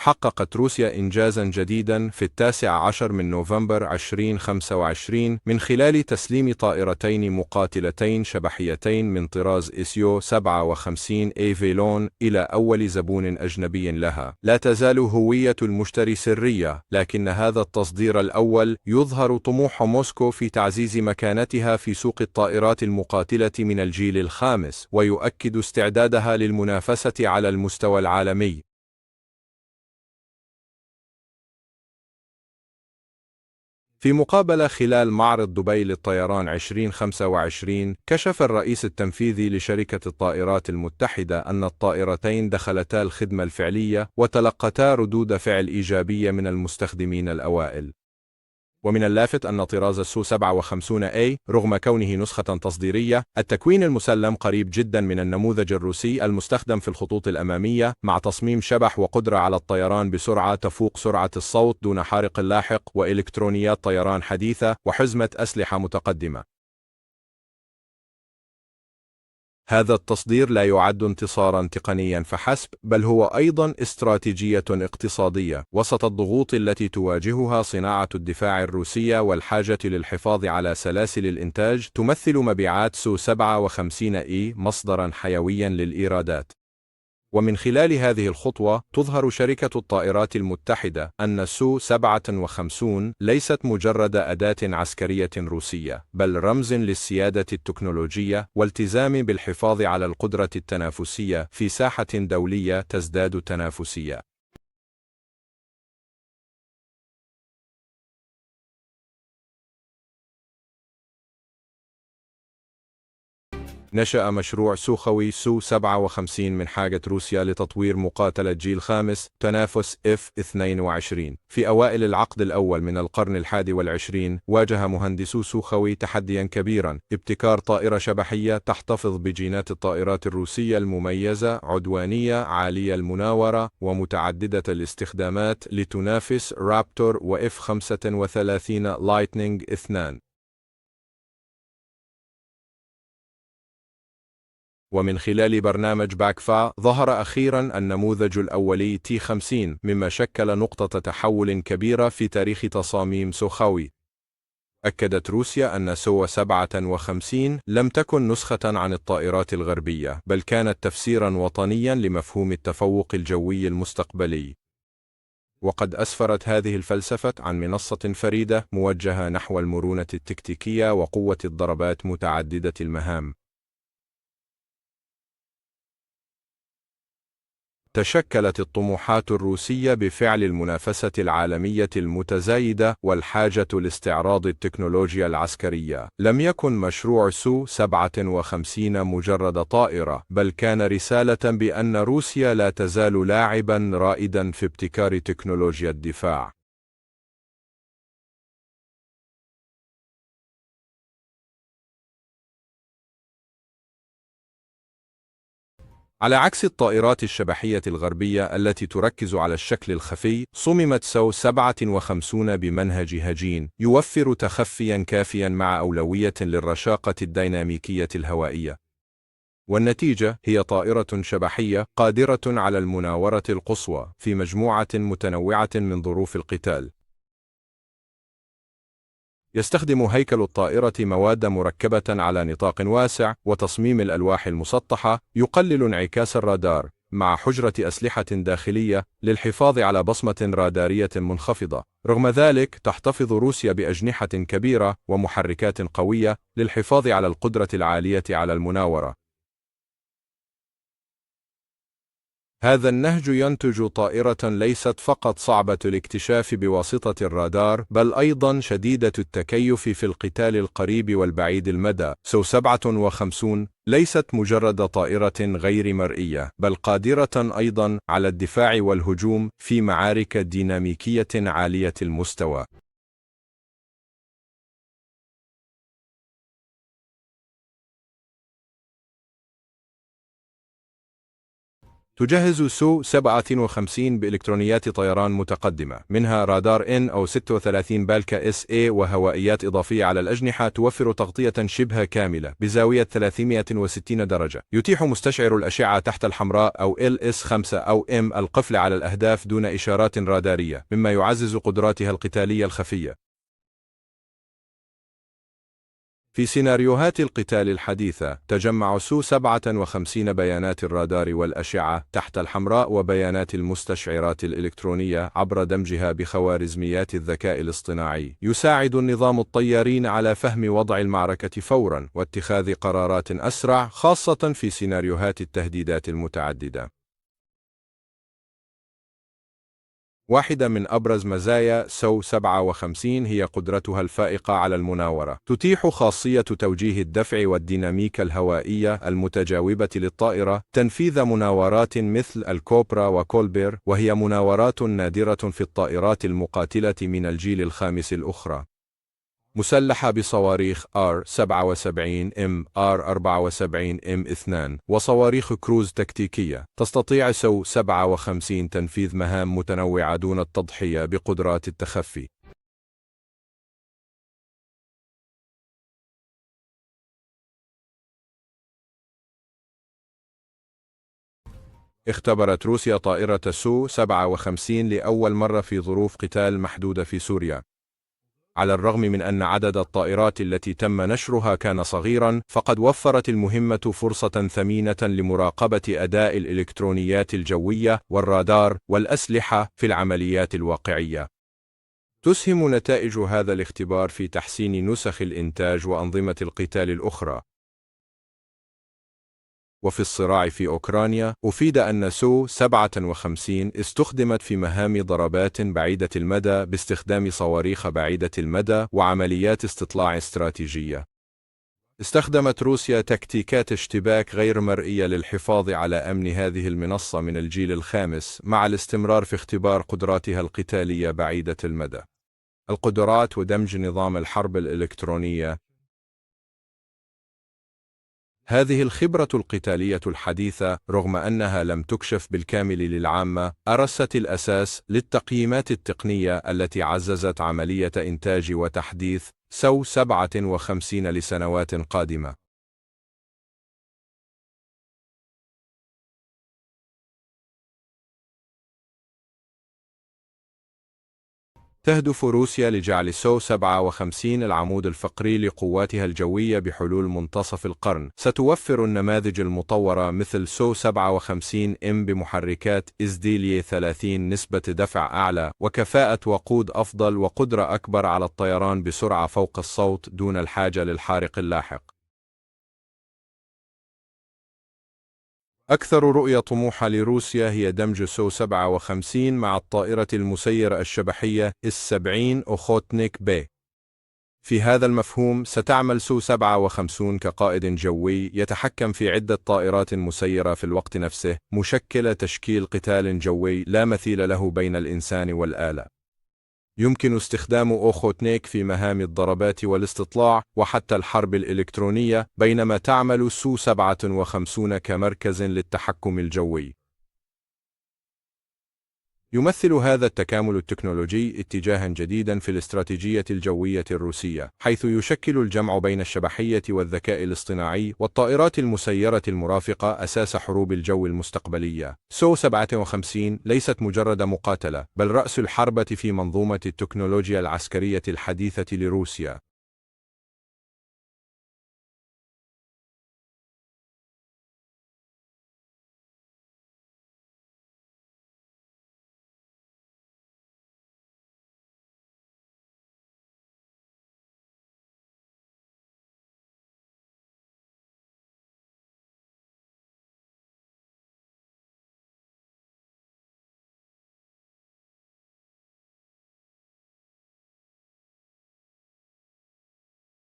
حققت روسيا إنجازًا جديدًا في 19 من نوفمبر 2025 من خلال تسليم طائرتين مقاتلتين شبحيتين من طراز إسيو 57 أفيلون إلى أول زبون أجنبي لها. لا تزال هوية المشتري سرية، لكن هذا التصدير الأول يظهر طموح موسكو في تعزيز مكانتها في سوق الطائرات المقاتلة من الجيل الخامس، ويؤكد استعدادها للمنافسة على المستوى العالمي. في مقابلة خلال معرض دبي للطيران 2025، كشف الرئيس التنفيذي لشركة الطائرات المتحدة أن الطائرتين دخلتا الخدمة الفعلية وتلقتا ردود فعل إيجابية من المستخدمين الأوائل. ومن اللافت أن طراز السو 57A رغم كونه نسخة تصديرية، التكوين المسلم قريب جدا من النموذج الروسي المستخدم في الخطوط الأمامية، مع تصميم شبح وقدرة على الطيران بسرعة تفوق سرعة الصوت دون حارق لاحق، وإلكترونيات طيران حديثة، وحزمة أسلحة متقدمة. هذا التصدير لا يعد انتصارا تقنيا فحسب، بل هو أيضا استراتيجية اقتصادية وسط الضغوط التي تواجهها صناعة الدفاع الروسية والحاجة للحفاظ على سلاسل الإنتاج. تمثل مبيعات سو 57 مصدرا حيويا للإيرادات. ومن خلال هذه الخطوة تظهر شركة الطائرات المتحدة أن سو 57 ليست مجرد أداة عسكرية روسية، بل رمز للسيادة التكنولوجية والتزام بالحفاظ على القدرة التنافسية في ساحة دولية تزداد تنافسية. نشأ مشروع سوخوي سو 57 من حاجة روسيا لتطوير مقاتلة جيل خامس تنافس F-22. في أوائل العقد الأول من القرن ال21 واجه مهندسو سوخوي تحديا كبيرا: ابتكار طائرة شبحية تحتفظ بجينات الطائرات الروسية المميزة، عدوانية، عالية المناورة، ومتعددة الاستخدامات، لتنافس رابتور و F-35 لايتنينج 2. ومن خلال برنامج باكفا ظهر أخيرا النموذج الأولي T-50، مما شكل نقطة تحول كبيرة في تاريخ تصاميم سوخوي. أكدت روسيا أن سو 57 لم تكن نسخة عن الطائرات الغربية، بل كانت تفسيرا وطنيا لمفهوم التفوق الجوي المستقبلي. وقد أسفرت هذه الفلسفة عن منصة فريدة موجهة نحو المرونة التكتيكية وقوة الضربات متعددة المهام. تشكلت الطموحات الروسية بفعل المنافسة العالمية المتزايدة والحاجة لاستعراض التكنولوجيا العسكرية. لم يكن مشروع سو 57 مجرد طائرة، بل كان رسالة بأن روسيا لا تزال لاعبا رائدا في ابتكار تكنولوجيا الدفاع. على عكس الطائرات الشبحية الغربية التي تركز على الشكل الخفي، صممت سو 57 بمنهج هجين يوفر تخفيا كافيا مع أولوية للرشاقة الديناميكية الهوائية. والنتيجة هي طائرة شبحية قادرة على المناورة القصوى في مجموعة متنوعة من ظروف القتال. يستخدم هيكل الطائرة مواد مركبة على نطاق واسع، وتصميم الألواح المسطحة يقلل انعكاس الرادار، مع حجرة أسلحة داخلية للحفاظ على بصمة رادارية منخفضة. رغم ذلك، تحتفظ روسيا بأجنحة كبيرة ومحركات قوية للحفاظ على القدرة العالية على المناورة. هذا النهج ينتج طائرة ليست فقط صعبة الاكتشاف بواسطة الرادار، بل أيضا شديدة التكيف في القتال القريب والبعيد المدى. سو 57 ليست مجرد طائرة غير مرئية، بل قادرة أيضا على الدفاع والهجوم في معارك ديناميكية عالية المستوى. تجهز سو 57 بإلكترونيات طيران متقدمة، منها رادار N أو 36 بالكا SA وهوائيات إضافية على الأجنحة توفر تغطية شبه كاملة بزاوية 360 درجة. يتيح مستشعر الأشعة تحت الحمراء أو LS5 أو M القفل على الأهداف دون إشارات رادارية، مما يعزز قدراتها القتالية الخفية. في سيناريوهات القتال الحديثة، تجمع سو 57 بيانات الرادار والأشعة تحت الحمراء وبيانات المستشعرات الإلكترونية عبر دمجها بخوارزميات الذكاء الاصطناعي. يساعد النظام الطيارين على فهم وضع المعركة فوراً واتخاذ قرارات أسرع، خاصة في سيناريوهات التهديدات المتعددة. واحدة من أبرز مزايا سو 57 هي قدرتها الفائقة على المناورة. تتيح خاصية توجيه الدفع والديناميكا الهوائية المتجاوبة للطائرة تنفيذ مناورات مثل الكوبرا وكولبير، وهي مناورات نادرة في الطائرات المقاتلة من الجيل الخامس الأخرى. مسلحة بصواريخ R-77M، R-74M2 وصواريخ كروز تكتيكية، تستطيع سو 57 تنفيذ مهام متنوعة دون التضحية بقدرات التخفي. اختبرت روسيا طائرة سو 57 لأول مرة في ظروف قتال محدودة في سوريا. على الرغم من أن عدد الطائرات التي تم نشرها كان صغيرا، فقد وفرت المهمة فرصة ثمينة لمراقبة أداء الإلكترونيات الجوية والرادار والأسلحة في العمليات الواقعية. تسهم نتائج هذا الاختبار في تحسين نسخ الإنتاج وأنظمة القتال الأخرى. وفي الصراع في أوكرانيا، أفيد أن سو 57 استخدمت في مهام ضربات بعيدة المدى باستخدام صواريخ بعيدة المدى وعمليات استطلاع استراتيجية. استخدمت روسيا تكتيكات اشتباك غير مرئية للحفاظ على أمن هذه المنصة من الجيل الخامس، مع الاستمرار في اختبار قدراتها القتالية بعيدة المدى. القدرات ودمج نظام الحرب الإلكترونية. هذه الخبرة القتالية الحديثة، رغم أنها لم تكشف بالكامل للعامة، أرست الأساس للتقييمات التقنية التي عززت عملية إنتاج وتحديث سو 57 لسنوات قادمة. تهدف روسيا لجعل سو 57 العمود الفقري لقواتها الجوية بحلول منتصف القرن. ستوفر النماذج المطورة مثل سو 57M بمحركات إزديلية 30 نسبة دفع أعلى وكفاءة وقود أفضل وقدرة أكبر على الطيران بسرعة فوق الصوت دون الحاجة للحارق اللاحق. أكثر رؤية طموحة لروسيا هي دمج سو 57 مع الطائرة المسيرة الشبحية S-70 أوخوتنيك ب. في هذا المفهوم، ستعمل سو 57 كقائد جوي يتحكم في عدة طائرات مسيرة في الوقت نفسه، مشكلة تشكيل قتال جوي لا مثيل له بين الإنسان والآلة. يمكن استخدام أوخوتنيك في مهام الضربات والاستطلاع وحتى الحرب الإلكترونية، بينما تعمل سو 57 كمركز للتحكم الجوي. يمثل هذا التكامل التكنولوجي اتجاهاً جديداً في الاستراتيجية الجوية الروسية، حيث يشكل الجمع بين الشبحية والذكاء الاصطناعي والطائرات المسيرة المرافقة أساس حروب الجو المستقبلية. سو 57 ليست مجرد مقاتلة، بل رأس الحربة في منظومة التكنولوجيا العسكرية الحديثة لروسيا.